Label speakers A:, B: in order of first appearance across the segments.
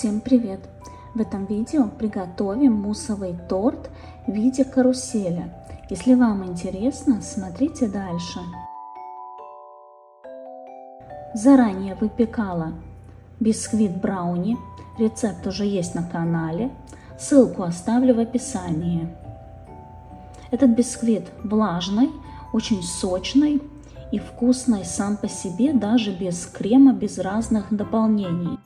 A: Всем привет! В этом видео приготовим муссовый торт в виде карусели. Если вам интересно, смотрите дальше. Заранее выпекала бисквит брауни. Рецепт уже есть на канале. Ссылку оставлю в описании. Этот бисквит влажный, очень сочный и вкусный сам по себе, даже без крема, без разных дополнений.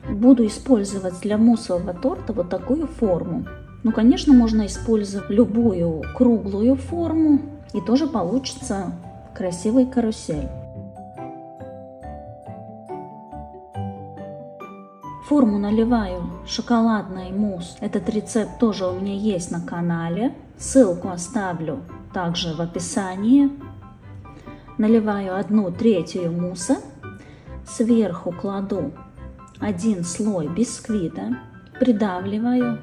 A: Буду использовать для муссового торта вот такую форму. Ну, конечно, можно использовать любую круглую форму, и тоже получится красивый карусель. Форму наливаю шоколадный мусс. Этот рецепт тоже у меня есть на канале. Ссылку оставлю также в описании. Наливаю 1/3 мусса. Сверху кладу 1 слой бисквита, придавливаю.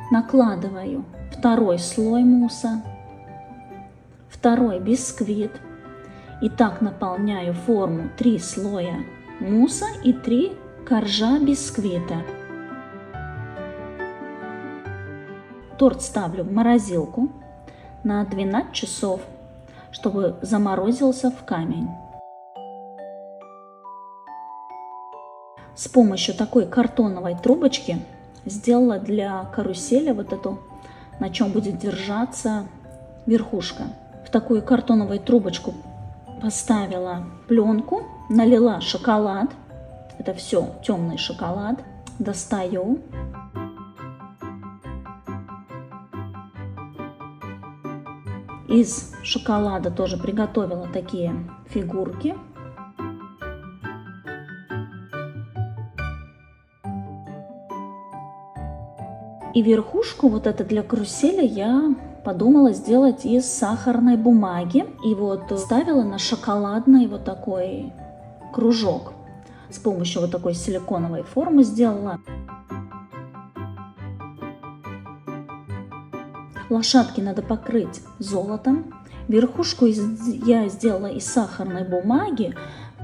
A: Накладываю 2 слой мусса, 2 бисквит. И так наполняю форму 3 слоя мусса и 3 коржа бисквита. Торт ставлю в морозилку на 12 часов, чтобы заморозился в камень. С помощью такой картоновой трубочки сделала для карусели вот эту, на чем будет держаться верхушка. В такую картоновую трубочку поставила пленку, налила шоколад. Это все темный шоколад. Достаю. Из шоколада тоже приготовила такие фигурки. И верхушку вот это для карусели я подумала сделать из сахарной бумаги. И вот ставила на шоколадный вот такой кружок. С помощью вот такой силиконовой формы сделала. Лошадки надо покрыть золотом. Верхушку я сделала из сахарной бумаги,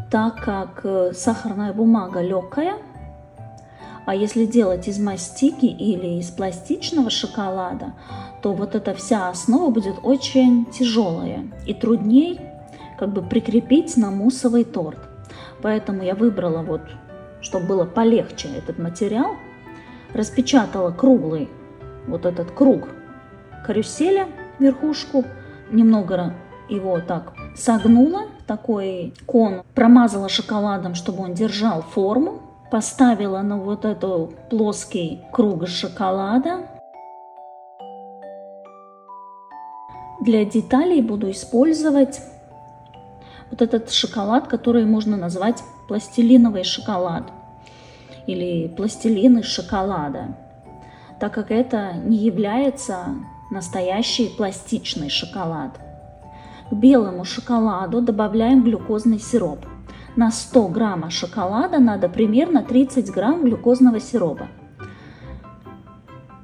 A: так как сахарная бумага легкая. А если делать из мастики или из пластичного шоколада, то вот эта вся основа будет очень тяжелая и трудней как бы прикрепить на муссовый торт. Поэтому я выбрала вот, чтобы было полегче этот материал, распечатала круглый вот этот круг карусели, верхушку, немного его так согнула, такой кон, промазала шоколадом, чтобы он держал форму, поставила на вот эту плоский круг шоколада. Для деталей буду использовать вот этот шоколад, который можно назвать пластилиновый шоколад или пластилин из шоколада, так как это не является настоящий пластичный шоколад. К белому шоколаду добавляем глюкозный сироп. На 100 грамма шоколада надо примерно 30 грамм глюкозного сиропа.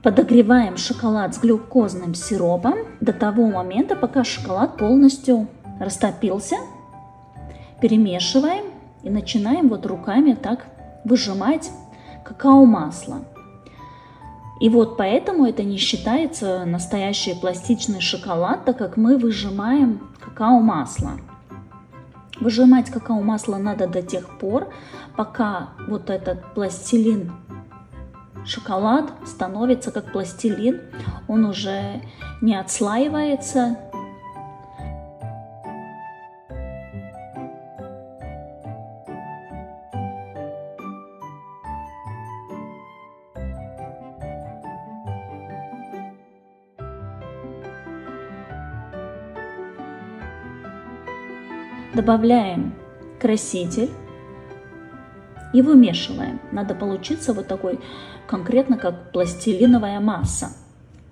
A: Подогреваем шоколад с глюкозным сиропом до того момента, пока шоколад полностью растопился. Перемешиваем и начинаем вот руками так выжимать какао-масло. И вот поэтому это не считается настоящий пластичный шоколад, так как мы выжимаем какао-масло. Выжимать какао-масло надо до тех пор, пока вот этот пластилин шоколад становится как пластилин, он уже не отслаивается. Добавляем краситель и вымешиваем. Надо получиться вот такой конкретно как пластилиновая масса.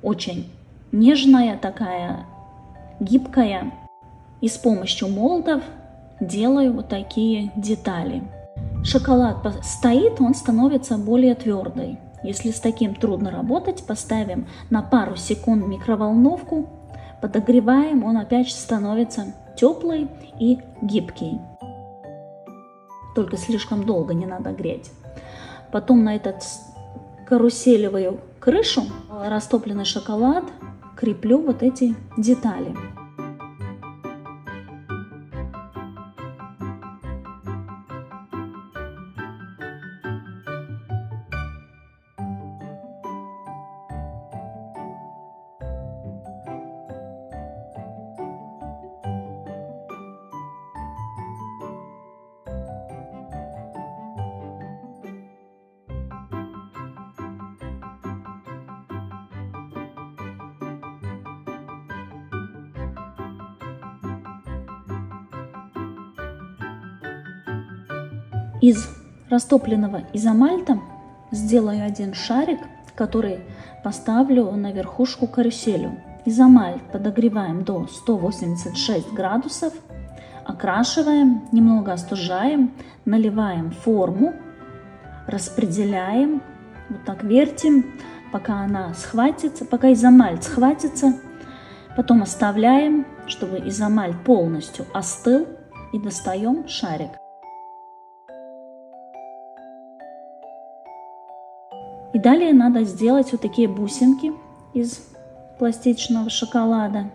A: Очень нежная такая, гибкая. И с помощью молдов делаю вот такие детали. шоколад стоит, он становится более твердый. Если с таким трудно работать, поставим на пару секунд в микроволновку, подогреваем, он опять становится теплый и гибкий. Только слишком долго не надо греть. Потом на этот каруселевую крышу растопленный шоколад креплю вот эти детали. Из растопленного изомальта сделаю один шарик, который поставлю на верхушку каруселю. Изомальт подогреваем до 186 градусов, окрашиваем, немного остужаем, наливаем форму, распределяем, вот так вертим, пока она схватится, пока изомальт схватится. Потом оставляем, чтобы изомальт полностью остыл, и достаем шарик. И далее надо сделать вот такие бусинки из пластичного шоколада.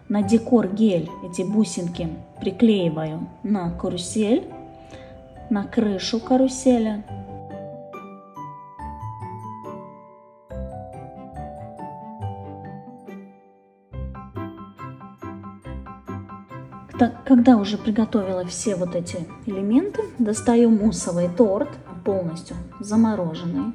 A: На декор гель эти бусинки приклеиваю на карусель, на крышу карусели. Когда уже приготовила все вот эти элементы, достаю муссовый торт, полностью замороженный.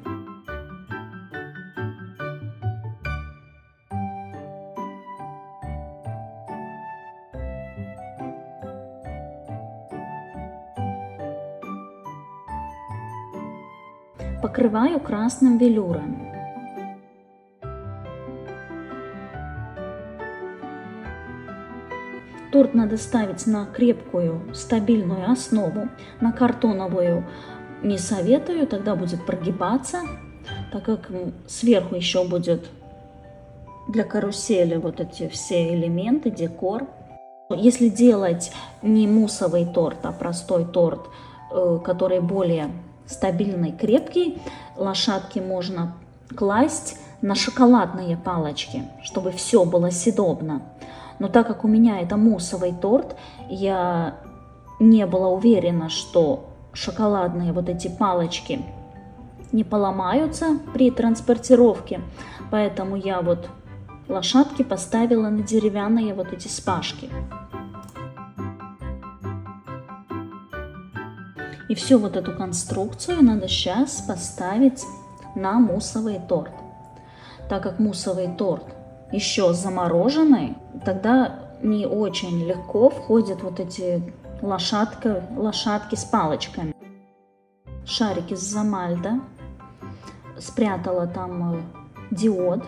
A: Покрываю красным велюром. Торт надо ставить на крепкую, стабильную основу. На картоновую не советую, тогда будет прогибаться, так как сверху еще будет для карусели вот эти все элементы, декор. Если делать не муссовый торт, а простой торт, который более стабильный, крепкий, лошадки можно класть на шоколадные палочки, чтобы все было съедобно. Но так как у меня это муссовый торт, я не была уверена, что шоколадные вот эти палочки не поломаются при транспортировке, поэтому я вот лошадки поставила на деревянные вот эти спашки. И всю вот эту конструкцию надо сейчас поставить на муссовый торт. Так как муссовый торт еще замороженный, тогда не очень легко входят вот эти лошадки с палочками. Шарик из изомальта, спрятала там диод.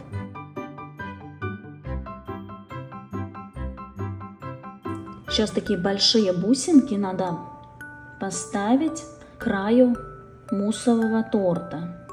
A: Сейчас такие большие бусинки надо поставить к краю муссового торта.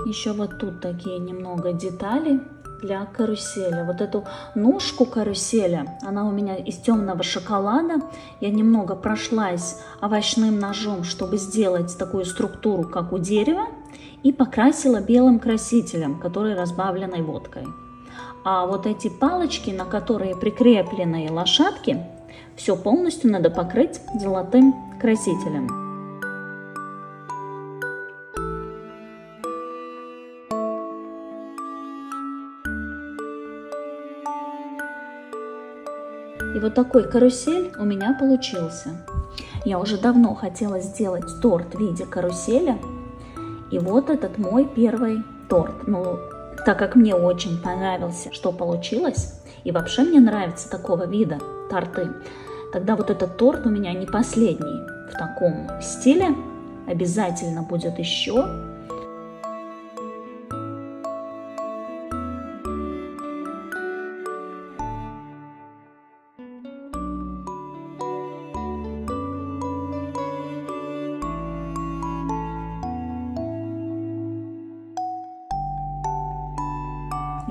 A: Еще вот тут такие немного детали для карусели. Вот эту ножку карусели, она у меня из темного шоколада. Я немного прошлась овощным ножом, чтобы сделать такую структуру, как у дерева, и покрасила белым красителем, который разбавленной водкой. А вот эти палочки, на которые прикреплены лошадки, все полностью надо покрыть золотым красителем. И вот такой карусель у меня получился. Я уже давно хотела сделать торт в виде карусели. И вот этот мой первый торт. Ну, так как мне очень понравился, что получилось, и вообще мне нравится такого вида торты, тогда вот этот торт у меня не последний в таком стиле. Обязательно будет еще.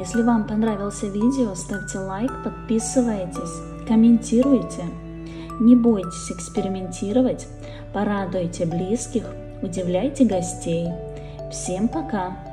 A: Если вам понравился видео, ставьте лайк, подписывайтесь, комментируйте. Не бойтесь экспериментировать, порадуйте близких, удивляйте гостей. Всем пока!